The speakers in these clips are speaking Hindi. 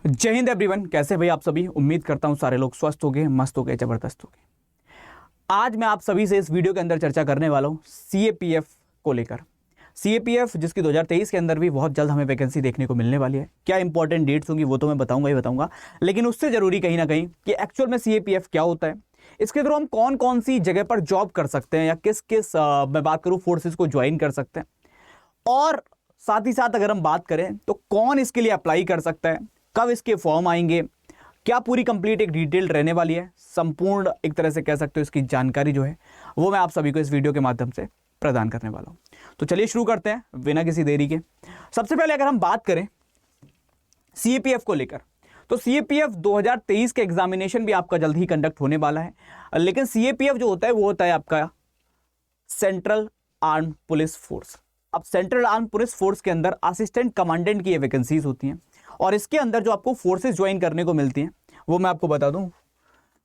जय हिंद एवरीवन। कैसे भाई आप सभी? उम्मीद करता हूं सारे लोग स्वस्थ हो गए, मस्त हो गए, जबरदस्त हो गए। आज मैं आप सभी से इस वीडियो के अंदर चर्चा करने वाला हूं सीएपीएफ को लेकर। सीएपीएफ जिसकी 2023 के अंदर भी बहुत जल्द हमें वैकेंसी देखने को मिलने वाली है। क्या इंपॉर्टेंट डेट्स होंगी वो तो मैं बताऊंगा ही बताऊंगा, लेकिन उससे जरूरी कहीं ना कहीं कि एक्चुअल में सीएपीएफ क्या होता है, इसके थ्रू हम कौन कौन सी जगह पर जॉब कर सकते हैं या किस किस मैं बात करूं फोर्सेस को ज्वाइन कर सकते हैं, और साथ ही साथ अगर हम बात करें तो कौन इसके लिए अप्लाई कर सकता है, कब इसके फॉर्म आएंगे, क्या पूरी कंप्लीट एक डिटेल रहने वाली है, संपूर्ण एक तरह से कह सकते हो इसकी जानकारी जो है वो मैं आप सभी को इस वीडियो के माध्यम से प्रदान करने वाला हूं। तो चलिए शुरू करते हैं बिना किसी देरी के। सबसे पहले अगर हम बात करें सीएपीएफ को लेकर, तो सीएपीएफ 2023 के एग्जामिनेशन भी आपका जल्द ही कंडक्ट होने वाला है। लेकिन सीएपीएफ जो होता है वो होता है आपका सेंट्रल आर्म पुलिस फोर्स। अब सेंट्रल आर्म पुलिस फोर्स के अंदर असिस्टेंट कमांडेंट की ये वैकेंसीज होती हैं, और इसके अंदर जो आपको फोर्सेस ज्वाइन करने को मिलती हैं वो मैं आपको बता दूं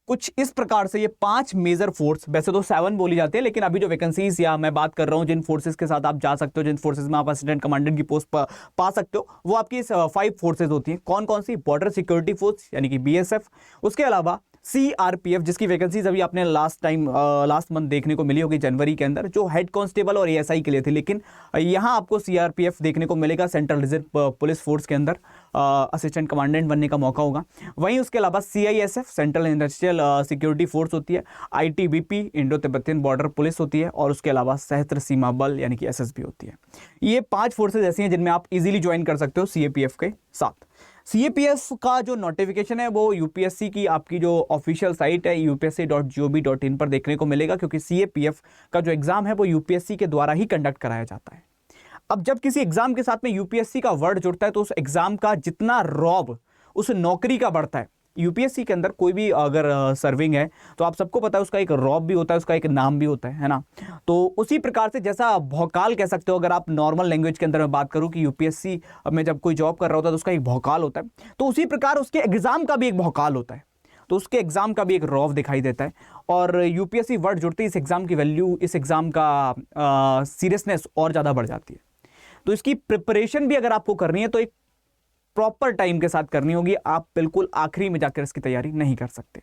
कुछ इस प्रकार से। ये 5 मेजर फोर्स, वैसे तो 7 बोली जाती है, लेकिन अभी जो वैकेंसीज या मैं बात कर रहा हूं जिन फोर्सेस के साथ आप जा सकते हो, जिन फोर्सेस में आप असिस्टेंट कमांडेंट की पोस्ट पा सकते हो, वो आपकी 5 फोर्सेज होती हैं। कौन कौन सी? बॉर्डर सिक्योरिटी फोर्स यानी कि बीएसएफ, उसके अलावा सीआरपीएफ जिसकी वैकेंसीज अभी आपने लास्ट मंथ देखने को मिली होगी जनवरी के अंदर, जो हेड कांस्टेबल और एएसआई के लिए थी, लेकिन यहां आपको सीआरपीएफ देखने को मिलेगा, सेंट्रल रिजर्व पुलिस फोर्स के अंदर असिस्टेंट कमांडेंट बनने का मौका होगा। वहीं उसके अलावा CISF central industrial security force होती है, ITBP Indo Tibetan border police होती है, और उसके अलावा सशस्त्र सीमा बल यानी कि एसएसबी होती है। ये 5 फोर्सेज ऐसी हैं जिनमें आप इजीली ज्वाइन कर सकते हो सीएपीएफ के साथ। सीएपीएफ का जो नोटिफिकेशन है वो यूपीएससी की आपकी जो ऑफिशियल साइट है upsc.gov.in पर देखने को मिलेगा, क्योंकि सीएपीएफ का जो एग्जाम है वो यूपीएससी के द्वारा ही कंडक्ट कराया जाता है। अब जब किसी एग्जाम के साथ में यूपीएससी का वर्ड जुड़ता है तो उस एग्जाम का जितना रौब उस नौकरी का बढ़ता है। यूपीएससी के अंदर कोई भी अगर सर्विंग है तो आप सबको पता है उसका एक रौब भी होता है, उसका एक नाम भी होता है ना। तो उसी प्रकार से जैसा भौकाल कह सकते हो, अगर आप नॉर्मल लैंग्वेज के अंदर मैं बात करूं कि यूपीएससी में जब कोई जॉब कर रहा होता है तो उसका एक भौकाल होता है, तो उसी प्रकार उसके एग्जाम का भी एक भौकाल होता है, तो उसके एग्जाम का भी एक रौब दिखाई देता है। और यूपीएससी वर्ड जुड़ते ही इस एग्जाम की वैल्यू, इस एग्जाम का सीरियसनेस और ज़्यादा बढ़ जाती है। तो इसकी प्रिपरेशन भी अगर आपको करनी है तो एक प्रॉपर टाइम के साथ करनी होगी, आप बिल्कुल आखिरी में जाकर इसकी तैयारी नहीं कर सकते।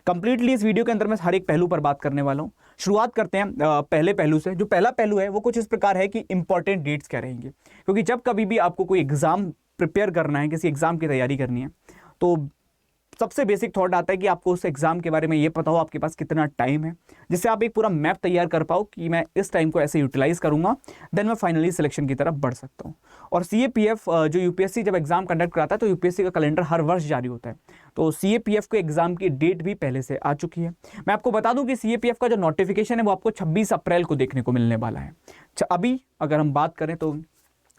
कंप्लीटली इस वीडियो के अंदर मैं हर एक पहलू पर बात करने वाला हूं। शुरुआत करते हैं पहले पहलू से। जो पहला पहलू है वो कुछ इस प्रकार है कि इंपॉर्टेंट डेट्स क्या रहेंगे, क्योंकि जब कभी भी आपको कोई एग्जाम प्रिपेयर करना है, किसी एग्जाम की तैयारी करनी है, तो सबसे बेसिक थॉट आता है कि आपको उस एग्जाम के बारे में ये पता हो आपके पास कितना टाइम है, जिससे आप एक पूरा मैप तैयार कर पाओ कि मैं इस टाइम को ऐसे यूटिलाइज करूंगा, देन मैं फाइनली सिलेक्शन की तरफ बढ़ सकता हूं। और सीएपीएफ जो यूपीएससी जब एग्जाम कंडक्ट कराता है तो यूपीएससी का कैलेंडर हर वर्ष जारी होता है, तो सीएपीएफ के एग्जाम की डेट भी पहले से आ चुकी है। मैं आपको बता दूं कि सीएपीएफ का जो नोटिफिकेशन है वो आपको 26 अप्रैल को देखने को मिलने वाला है। अभी अगर हम बात करें तो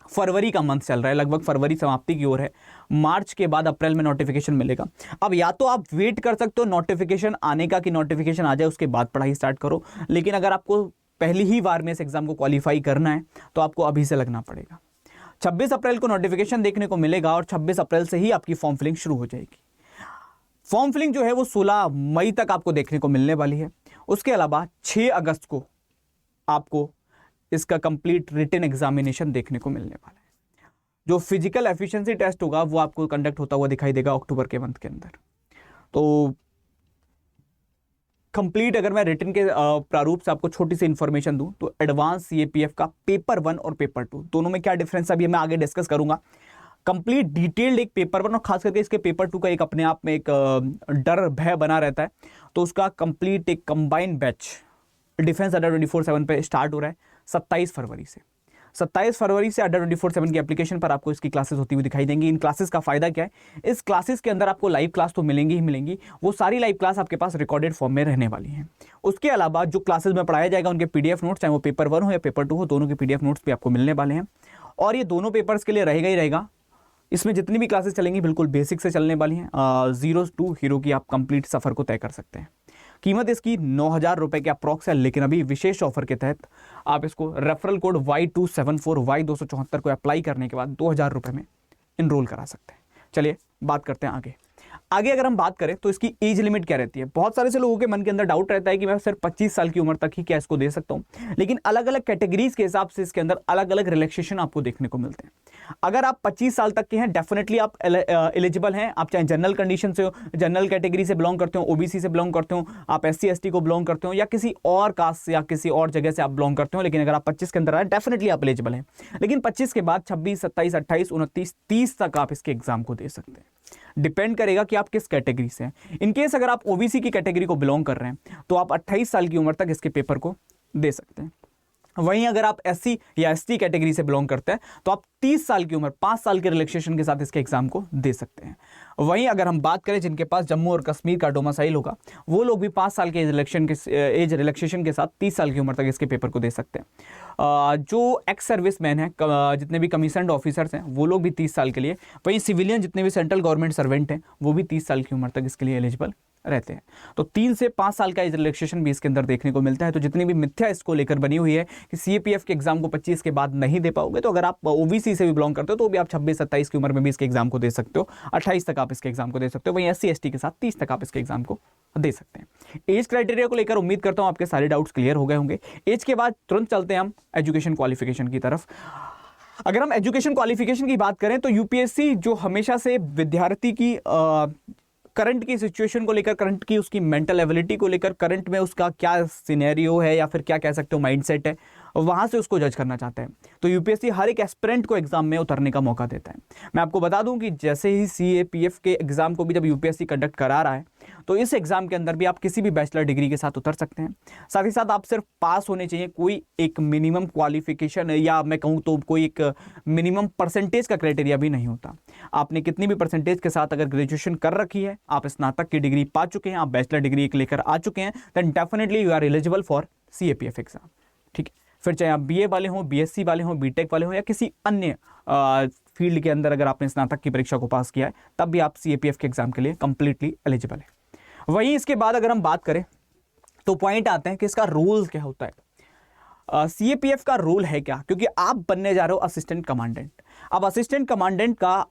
फरवरी का मंथ चल रहा है, लगभग फरवरी समाप्ति की ओर है, मार्च के बाद अप्रैल में नोटिफिकेशन मिलेगा। अब या तो आप वेट कर सकते हो नोटिफिकेशन आने का कि नोटिफिकेशन आ जाए उसके बाद पढ़ाई स्टार्ट करो, लेकिन अगर आपको पहली ही बार में इस एग्जाम को क्वालिफाई करना है तो आपको अभी से लगना पड़ेगा। 26 अप्रैल को नोटिफिकेशन देखने को मिलेगा और 26 अप्रैल से ही आपकी फॉर्म फिलिंग शुरू हो जाएगी। फॉर्म फिलिंग जो है वो 16 मई तक आपको देखने को मिलने वाली है। उसके अलावा 6 अगस्त को आपको इसका कंप्लीट रिटन एग्जामिनेशन देखने को मिलने वाला है। जो फिजिकल एफिशिएंसी टेस्ट होगा वो आपको कंडक्ट होता हुआ दिखाई देगा अक्टूबर के मंथ के अंदर। तो कंप्लीट अगर मैं रिटन के प्रारूप से आपको छोटी सी इंफॉर्मेशन दूं तो एडवांस सीएपीएफ का पेपर 1 और पेपर 2 दोनों में क्या डिफरेंस है अभी मैं आगे डिस्कस करूंगा। कंप्लीट डिटेल्ड एक पेपर 1 और खास करके इसके पेपर 2 का एक अपने आप में एक डर भय बना रहता है, तो उसका कंप्लीट एक कंबाइंड बैच डिफेंस अंडर 24/7 पे स्टार्ट हो रहा है 27 फरवरी से। 27 फरवरी से अंडर 24/7 की एप्लीकेशन पर आपको इसकी क्लासेस होती हुई दिखाई देंगी। इन क्लासेस का फायदा क्या है? इस क्लासेस के अंदर आपको लाइव क्लास तो मिलेंगी ही मिलेंगी, वो सारी लाइव क्लास आपके पास रिकॉर्डेड फॉर्म में रहने वाली हैं। उसके अलावा जो क्लासेस में पढ़ाया जाएगा उनके पीडीएफ नोट्स, चाहे वो पेपर 1 हो या पेपर 2 हो, दोनों के पीडीएफ नोट्स भी आपको मिलने वाले हैं। और ये दोनों पेपर्स के लिए रहेगा ही रहेगा। इसमें जितनी भी क्लासेस चलेंगी बिल्कुल बेसिक से चलने वाली हैं। 0 to हीरो की आप कंप्लीट सफर को तय कर सकते हैं। कीमत इसकी 9,000 रुपए के अप्रॉक्स है, लेकिन अभी विशेष ऑफर के तहत आप इसको रेफरल कोड Y274Y274 को अप्लाई करने के बाद 2,000 रुपए में इनरोल करा सकते हैं। चलिए बात करते हैं आगे। आगे अगर हम बात करें तो इसकी एज लिमिट क्या रहती है। बहुत सारे से लोगों के मन के अंदर डाउट रहता है कि मैं सिर्फ 25 साल की उम्र तक ही क्या इसको दे सकता हूं, लेकिन अलग अलग कैटेगरीज के हिसाब से इसके अंदर अलग अलग रिलैक्सेशन आपको देखने को मिलते हैं। अगर आप 25 साल तक के हैं डेफिनेटली आप एलिजिबल हैं। आप चाहे जनरल कंडीशन से हो, जनरल कैटेगरी से बिलोंग करते हो, ओबीसी से बिलोंग करते हो, आप SC ST को बिलोंग करते हो, या किसी और कास्ट या किसी और जगह से आप बिलोंग करते हो, लेकिन अगर आप 25 के अंदर आए डेफिनेटली आप एलिजिबल हैं। लेकिन 25 के बाद 26, 27, 28, 29, 30 तक आप इसके एग्जाम को दे सकते हैं। डिपेंड करेगा कि आप किस कैटेगरी से हैं। इनकेस अगर आप ओबीसी की कैटेगरी को बिलोंग कर रहे हैं तो आप 28 साल की उम्र तक इसके पेपर को दे सकते हैं। वहीं अगर आप SC या ST कैटेगरी से बिलोंग करते हैं तो आप 30 साल की उम्र 5 साल के रिलैक्सेशन के साथ इसके एग्जाम को दे सकते हैं। वहीं अगर हम बात करें जिनके पास जम्मू और कश्मीर का डोमिसाइल होगा, वो लोग भी 5 साल के एज रिलैक्सेशन के साथ 30 साल की उम्र तक इसके पेपर को दे सकते हैं। जो एक्स सर्विसमैन हैं, जितने भी कमीशन्ड ऑफिसर्स हैं, वो लोग भी 30 साल के लिए। वहीं सिविलियन जितने भी सेंट्रल गवर्नमेंट सर्वेंट हैं, वो भी 30 साल की उम्र तक इसके लिए एलिजिबल रहते हैं। तो 3 से 5 साल का एज रिलैक्सेशन भी इसके अंदर देखने को मिलता है। तो जितनी भी मिथ्या इसको लेकर बनी हुई है कि CAPF के एग्जाम को 25 के बाद नहीं दे पाओगे, तो अगर आप ओबीसी से भी बिलोंग करते हो तो भी आप 26-27 की उम्र में भी इसके एग्जाम को दे सकते हो, 28 तक आप इसके एग्जाम को दे सकते हो। वहीं SC ST के साथ 30 तक आप इसके एग्जाम को दे सकते हैं। एज क्राइटेरिया को लेकर उम्मीद करता हूं आपके सारे डाउट्स क्लियर हो गए होंगे। एज के बाद तुरंत चलते हैं हम एजुकेशन क्वालिफिकेशन की तरफ। अगर हम एजुकेशन क्वालिफिकेशन की बात करें तो यूपीएससी जो हमेशा से विद्यार्थी की करंट की सिचुएशन को लेकर, करंट की उसकी मेंटल एबिलिटी को लेकर, करंट में उसका क्या सिनेरियो है या फिर क्या कह सकते हो माइंडसेट है, वहाँ से उसको जज करना चाहते हैं। तो यूपीएससी हर एक एस्पिरेंट को एग्जाम में उतरने का मौका देता है। मैं आपको बता दूं कि जैसे ही CAPF के एग्जाम को भी जब यूपीएससी कंडक्ट करा रहा है, तो इस एग्जाम के अंदर भी आप किसी भी बैचलर डिग्री के साथ उतर सकते हैं। साथ ही साथ आप सिर्फ पास होने चाहिए, कोई एक मिनिमम क्वालिफिकेशन या मैं कहूँ तो कोई एक मिनिमम परसेंटेज का क्राइटेरिया भी नहीं होता। आपने कितनी भी परसेंटेज के साथ अगर ग्रेजुएशन कर रखी है, आप स्नातक की डिग्री पा चुके हैं, आप बैचलर डिग्री एक लेकर आ चुके हैं, then definitely you are eligible for CAPF exam. ठीक है, फिर चाहे आप BA वाले हों, BSc वाले हों, BTech वाले हों, या किसी अन्य फील्ड के अंदर अगर आपने स्नातक की परीक्षा को पास किया है, तब भी आप CAPF के एग्जाम के लिए कंप्लीटली एलिजिबल है। वहीं इसके बाद अगर हम बात करें तो पॉइंट आते हैं कि इसका रोल क्या होता है। CAPF का रोल है क्या, क्योंकि आप बनने जा रहे हो असिस्टेंट कमांडेंट। अब असिस्टेंट कमांडेंट का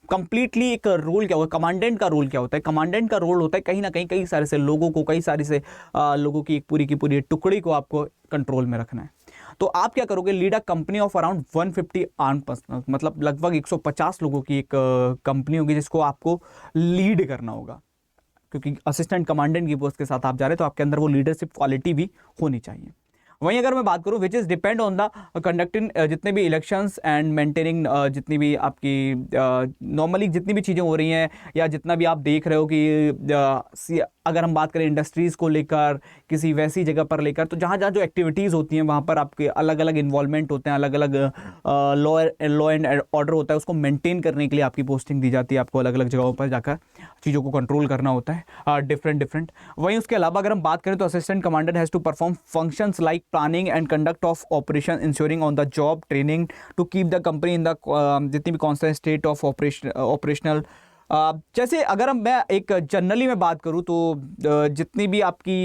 कंप्लीटली एक रोल क्या होगा, कमांडेंट का रोल क्या होता है। कमांडेंट का रोल होता है कहीं ना कहीं कई सारे से लोगों को, कई सारी से लोगों की एक पूरी टुकड़ी को आपको कंट्रोल में रखना है। तो आप क्या करोगे, lead a company of around 150 arm personal, मतलब लगभग 150 लोगों की एक कंपनी होगी जिसको आपको लीड करना होगा। क्योंकि असिस्टेंट कमांडेंट की पोस्ट के साथ आप जा रहे हैं तो आपके अंदर वो लीडरशिप क्वालिटी भी होनी चाहिए। वहीं अगर मैं बात करूं which is depend on the conducting जितने भी इलेक्शंस एंड मेंटेनिंग जितनी भी आपकी नॉर्मली जितनी भी चीज़ें हो रही हैं, या जितना भी आप देख रहे हो कि अगर हम बात करें इंडस्ट्रीज़ को लेकर, किसी वैसी जगह पर लेकर, तो जहाँ जहाँ जो एक्टिविटीज़ होती हैं वहाँ पर आपके अलग अलग इन्वॉल्वमेंट होते हैं, अलग अलग लॉ एंड ऑर्डर होता है, उसको मेंटेन करने के लिए आपकी पोस्टिंग दी जाती है। आपको अलग अलग जगहों पर जाकर चीज़ों को कंट्रोल करना होता है डिफरेंट। वहीं उसके अलावा अगर हम बात करें तो assistant commander has to perform functions like planning and conduct of operation, ensuring on the job training to keep the company in the जितनी भी कॉन्स्टेंट स्टेट ऑफ ऑपरेशनल। जैसे अगर मैं एक जनरली में बात करूं तो जितनी भी आपकी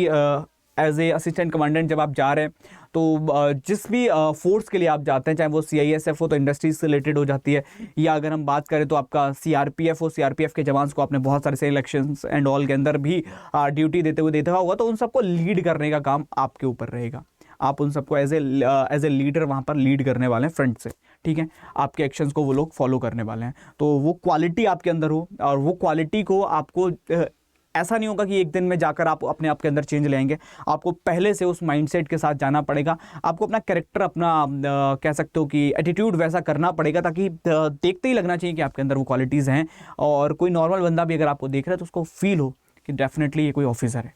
एज ए असिस्टेंट कमांडेंट जब आप जा रहे हैं तो जिस भी फोर्स के लिए आप जाते हैं, चाहे वो CISF हो तो इंडस्ट्रीज से रिलेटेड हो जाती है, या अगर हम बात करें तो आपका CRPF हो, CRPF के जवान्स को आपने बहुत सारे सिलेक्शंस एंड ऑल के अंदर भी ड्यूटी देते हुए देखा होगा, तो उन सबको लीड करने का काम आपके ऊपर रहेगा। आप उन सबको एज ए लीडर वहाँ पर लीड करने वाले हैं फ्रंट से। ठीक है, आपके एक्शंस को वो लोग फॉलो करने वाले हैं। तो वो क्वालिटी आपके अंदर हो, और वो क्वालिटी को आपको ऐसा नहीं होगा कि एक दिन में जाकर आप अपने आप के अंदर चेंज लाएंगे। आपको पहले से उस माइंडसेट के साथ जाना पड़ेगा। आपको अपना कैरेक्टर, अपना कह सकते हो कि एटीट्यूड वैसा करना पड़ेगा, ताकि देखते ही लगना चाहिए कि आपके अंदर वो क्वालिटीज़ हैं, और कोई नॉर्मल बंदा भी अगर आपको देख रहा है तो उसको फील हो कि डेफिनेटली ये कोई ऑफिसर है।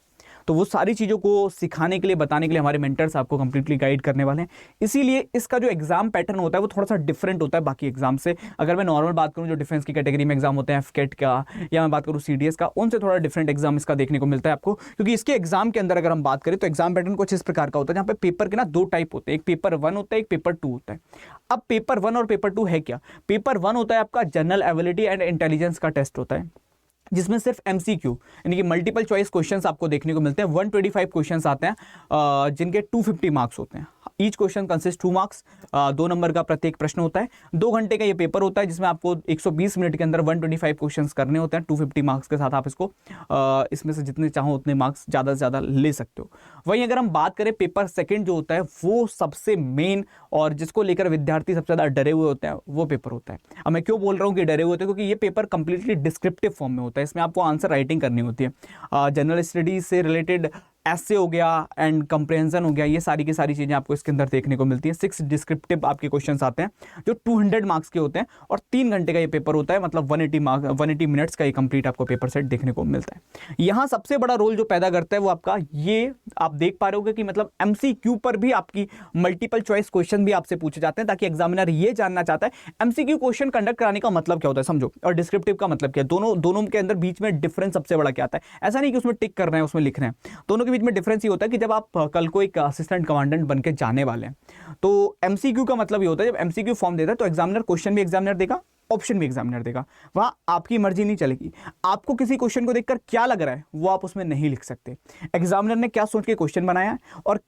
तो वो सारी चीज़ों को सिखाने के लिए, बताने के लिए हमारे मेंटर्स आपको कंप्लीटली गाइड करने वाले हैं। इसीलिए इसका जो एग्जाम पैटर्न होता है वो थोड़ा सा डिफरेंट होता है बाकी एग्जाम से। अगर मैं नॉर्मल बात करूं जो डिफेंस की कैटेगरी में एग्जाम होते हैं FCAT का, या मैं बात करूं CDS का, उनसे थोड़ा डिफरेंट एग्जाम इसका देखने को मिलता है आपको। क्योंकि इसके एग्जाम के अंदर अगर हम बात करें तो एग्जाम पैटर्न कुछ इस प्रकार का होता है, जहाँ पे पेपर के ना 2 टाइप होते हैं, एक पेपर 1 होता है, एक पेपर 2 होता है। अब पेपर 1 और पेपर 2 है क्या? पेपर 1 होता है आपका जनरल एबिलिटी एंड इंटेलिजेंस का टेस्ट होता है, जिसमें सिर्फ एमसीक्यू यानी कि मल्टीपल चॉइस क्वेश्चंस आपको देखने को मिलते हैं। 125 क्वेश्चंस आते हैं जिनके 250 मार्क्स होते हैं। Each question consist 2 marks, 2 number का प्रत्येक प्रश्न होता है। 2 घंटे का ये पेपर होता है जिसमें आपको 120 मिनट के अंदर 125 क्वेश्चंस करने होते हैं। 250 मार्क्स के साथ आप इसको इसमें से जितने चाहो उतने मार्क्स ज़्यादा से ज़्यादा ले सकते हो। वहीं अगर हम बात करें पेपर सेकेंड जो होता है वो सबसे मेन और जिसको लेकर विद्यार्थी सबसे ज़्यादा डरे हुए होते हैं वो पेपर होता है। अब मैं क्यों बोल रहा हूँ कि डरे हुए होते हैं, क्योंकि ये पेपर कंप्लीटली डिस्क्रिप्टिव फॉर्म में होता है। इसमें आपको आंसर राइटिंग करनी होती है। जनरल स्टडीज से रिलेटेड ऐसे हो गया एंड कंप्रेहेंशन हो गया, ये सारी की सारी चीज़ें आपको इसके अंदर देखने को मिलती हैं। 6 डिस्क्रिप्टिव आपके क्वेश्चंस आते हैं जो 200 मार्क्स के होते हैं और 3 घंटे का ये पेपर होता है, मतलब 180 मिनट्स का ये कंप्लीट आपको पेपर सेट देखने को मिलता है। यहाँ सबसे बड़ा रोल जो पैदा करता है वो आपका ये आप देख पा रहे होगे कि मतलब MCQ पर भी आपकी मल्टीपल चॉइस क्वेश्चन भी आपसे पूछे जाते हैं, ताकि एग्जामिनर ये जानना चाहता है MCQ क्वेश्चन कंडक्ट कराने का मतलब क्या होता है समझो, और डिस्क्रिप्टिव का मतलब क्या है। दोनों के अंदर बीच में डिफरेंस सबसे बड़ा क्या आता है। ऐसा नहीं कि उसमें टिक कर रहे हैं उसमें लिख रहे हैं, दोनों के बीच में डिफरेंस ये होता है कि जब आप कल को एक असिस्टेंट कमांडेंट बन के जाने वाले हैं तो MCQ का मतलब ये होता है जब MCQ फॉर्म देता है तो एग्जामिनर क्वेश्चन भी एग्जामिनर देगा, ऑप्शन भी एग्जामिनर देगा। वहां आपकी मर्जी नहीं चलेगी। आपको किसी क्वेश्चन को देखकर क्या लग रहा है वो आप उसमें नहीं लिख सकते। एग्जामिनर ने क्या सोच के क्वेश्चन बनाया है और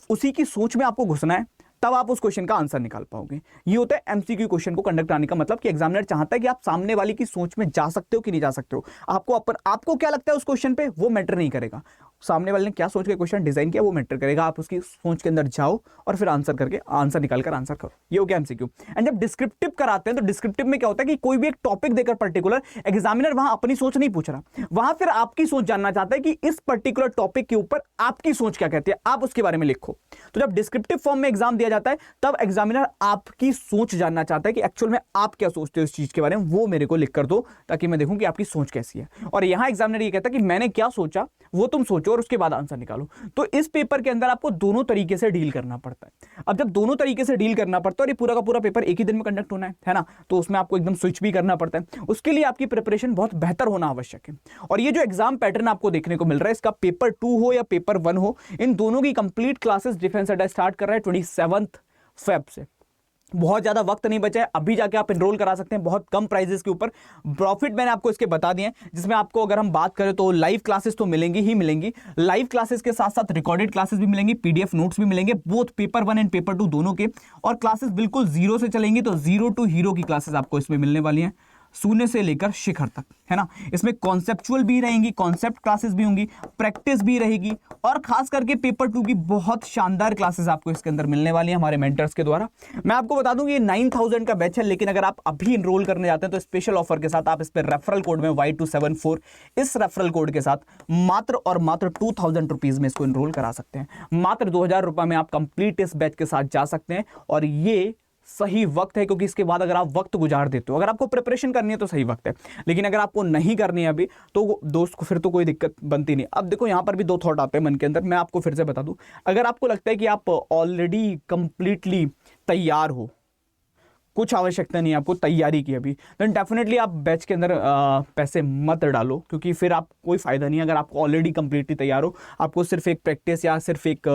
उसी की सोच में आपको घुसना है, तब आप उस क्वेश्चन का आंसर निकाल पाओगे। ये होता है MCQ क्वेश्चन को कंडक्ट कराने का मतलब कि एग्जामिनर चाहता है कि आप सामने वाले की सोच में जा सकते हो कि नहीं जा सकते हो। आपको क्या लगता है उस क्वेश्चन पे वो मैटर नहीं करेगा, सामने वाले ने क्या सोच के क्वेश्चन डिजाइन किया वो मैटर करेगा। आप उसकी सोच के अंदर जाओ और फिर आंसर निकालकर आंसर करो। ये हो गया MCQ। एंड जब डिस्क्रिप्टिव कराते हैं तो डिस्क्रिप्टिव में क्या होता है कि कोई भी एक टॉपिक देकर पर्टिकुलर एग्जामिनर वहां अपनी सोच नहीं पूछ रहा, वहां फिर आपकी सोच जानना चाहता है कि इस पर्टिकुलर टॉपिक के ऊपर आपकी सोच क्या कहती है, आप उसके बारे में लिखो। तो जब डिस्क्रिप्टिव फॉर्म में एग्जाम दिया जाता है तब एग्जामिनर आपकी सोच जानना चाहता है कि एक्चुअल में आप क्या सोचते हो इस चीज के बारे में, वो मेरे को लिख कर दो ताकि मैं देखूं कि आपकी सोच कैसी है। और यहां एग्जामिनर ये कहता है कि मैंने क्या सोचा वो तुम सोचो और उसके बाद आंसर निकालो। तो इस पेपर के अंदर आपको दोनों तरीके से डील करना पड़ता है। अब जब दोनों तरीके से डील करना पड़ता है और ये पूरा का पूरा पेपर एक ही दिन में कंडक्ट होना है ना, तो उसमें आपको एकदम स्विच भी करना पड़ता है। उसके लिए आपकी प्रिपरेशन बहुत बेहतर होना आवश्यक है। और ये जो एग्जाम पैटर्न आपको देखने को मिल रहा है, इसका पेपर 2 हो या पेपर 1 हो, इन दोनों की कंप्लीट क्लासेस डिफेंस अड्डा स्टार्ट कर रहा है 27 फेब से। बहुत ज़्यादा वक्त नहीं बचा है, अभी जाके आप एनरोल करा सकते हैं बहुत कम प्राइजेस के ऊपर। प्रॉफिट मैंने आपको इसके बता दिए हैं, जिसमें आपको अगर हम बात करें तो लाइव क्लासेस तो मिलेंगी ही मिलेंगी। लाइव क्लासेस के साथ साथ रिकॉर्डेड क्लासेस भी मिलेंगी, PDF नोट्स भी मिलेंगे, बोथ पेपर 1 एंड पेपर 2 दोनों के। और क्लासेस बिल्कुल जीरो से चलेंगी, तो जीरो टू हीरो की क्लासेस आपको इसमें मिलने वाली हैं, शून्य से लेकर शिखर तक, है ना। इसमें कॉन्सेप्चुअल भी रहेंगी, कॉन्सेप्ट क्लासेस भी होंगी, प्रैक्टिस भी रहेगी, और खास करके पेपर 2 की बहुत शानदार क्लासेस आपको इसके अंदर मिलने वाली हैं हमारे मेंटर्स के द्वारा। मैं आपको बता दूं कि ये 9000 का बैच है, लेकिन अगर आप अभी इनरोल करने जाते हैं तो स्पेशल ऑफर के साथ आप इस पर रेफरल कोड में Y274, इस रेफरल कोड के साथ मात्र और मात्र 2000 रुपीज में इसको इनरोल करा सकते हैं। मात्र 2000 रुपये में आप कंप्लीट इस बैच के साथ जा सकते हैं। और ये सही वक्त है, क्योंकि इसके बाद अगर आप वक्त गुजार देते हो, अगर आपको प्रिपरेशन करनी है तो सही वक्त है, लेकिन अगर आपको नहीं करनी है अभी तो दोस्त को फिर तो कोई दिक्कत बनती नहीं। अब देखो यहाँ पर भी 2 थॉट आते हैं मन के अंदर, मैं आपको फिर से बता दूं। अगर आपको लगता है कि आप ऑलरेडी कंप्लीटली तैयार हो, कुछ आवश्यकता नहीं है आपको तैयारी की अभी, देन डेफिनेटली आप बैच के अंदर पैसे मत डालो, क्योंकि फिर आप कोई फ़ायदा नहीं है। अगर आपको ऑलरेडी कंप्लीटली तैयार हो, आपको सिर्फ एक प्रैक्टिस या सिर्फ एक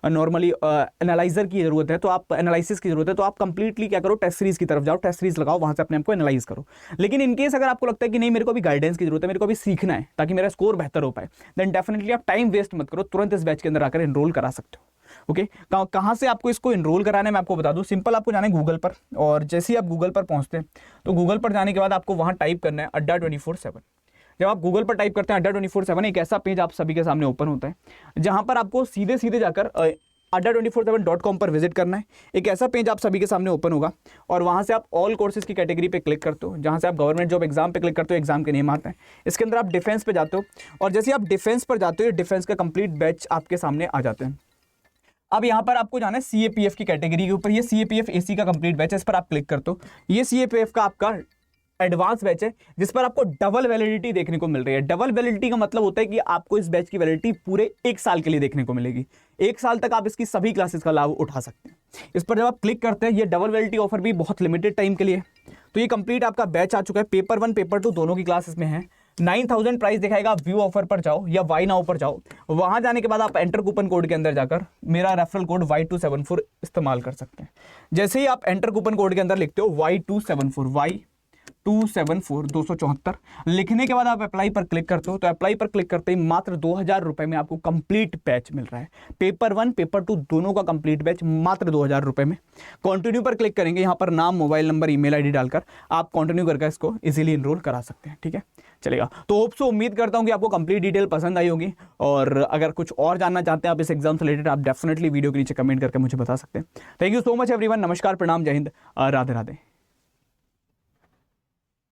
नॉर्मली एनालाइजर की ज़रूरत है, तो आप एनालिसिस की ज़रूरत है, तो आप कंप्लीटली क्या करो, टेस्ट सीरीज़ की तरफ जाओ, टेस्ट सीरीज़ लगाओ, वहाँ से अपने आपको एनालाइज करो। लेकिन इनकेस अगर आपको लगता है कि नहीं मेरे को अभी गाइडेंस की जरूरत है, मेरे को अभी सीखना है ताकि मेरा स्कोर बेहतर हो पाए, देन डेफिनेटली आप टाइम वेस्ट मत करो, तुरंत इस बैच के अंदर आकर एनरोल करा सकते हो। ओके, कहाँ से आपको इसको इनरोल कराना है मैं आपको बता दूं। सिंपल, आपको जाना है गूगल पर, और जैसे ही आप गूगल पर पहुंचते हैं तो गूगल पर जाने के बाद आपको वहां टाइप करना है अड्डा 24/7। जब आप गूगल पर टाइप करते हैं अड्डा 24/7, एक ऐसा पेज आप सभी के सामने ओपन होता है जहां पर आपको सीधे सीधे जाकर adda247.com पर विजिट करना है। एक ऐसा पेज आप सभी के सामने ओपन होगा और वहां से आप ऑल कोर्सेज की कैटेगरी पे क्लिक करते हो, जहां से आप गवर्नमेंट जॉब एग्जाम पे क्लिक करते हो, एग्जाम के नेम आते हैं। इसके अंदर आप डिफेंस पे जाते हो, और जैसे आप डिफेंस पर जाते हो डिफेंस का कंप्लीट बैच आपके सामने आ जाते हैं। अब यहाँ पर आपको जाना है CAPF की कैटेगरी के ऊपर, ये CAPF AC का कंप्लीट बैच है, इस पर आप क्लिक करते हो। ये CAPF का आपका एडवांस बैच है, जिस पर आपको डबल वैलिडिटी देखने को मिल रही है। डबल वैलिडिटी का मतलब होता है कि आपको इस बैच की वैलिडिटी पूरे 1 साल के लिए देखने को मिलेगी। 1 साल तक आप इसकी सभी क्लासेस का लाभ उठा सकते हैं। इस पर जब आप क्लिक करते हैं, ये डबल वैलिडिटी ऑफर भी बहुत लिमिटेड टाइम के लिए। तो ये कंप्लीट आपका बैच आ चुका है, पेपर 1 पेपर 2 दोनों की क्लासेस में है। 9000 प्राइस दिखाएगा, व्यू ऑफर पर जाओ या वाई नाउ पर जाओ। वहां जाने के बाद आप एंटर कूपन कोड के अंदर जाकर मेरा रेफरल कोड Y274 इस्तेमाल कर सकते हैं। जैसे ही आप एंटर कूपन कोड के अंदर लिखते हो Y274 274 लिखने के बाद आप अप्लाई पर क्लिक करते हो, तो अप्लाई पर क्लिक करते ही मात्र 2000 रुपए में आपको कंप्लीट बैच मिल रहा है। पेपर 1 पेपर 2 दोनों का कंप्लीट बैच मात्र 2000 रुपए में। कंटिन्यू पर क्लिक करेंगे, यहाँ पर नाम, मोबाइल नंबर, ईमेल आईडी डालकर आप कंटिन्यू करके इसको इजीली इनरोल करा सकते हैं। ठीक है, चलेगा। तो होप सो, उम्मीद करता हूं कि आपको कंप्लीट डिटेल पसंद आई होगी, और अगर कुछ और जानना चाहते हैं आप इस एग्जाम से रिलेटेड, आप डेफिनेटली वीडियो के नीचे कमेंट करके मुझे बता सकते हैं। Thank you so much everyone. नमस्कार, प्रणाम, जय हिंद, राधे राधे।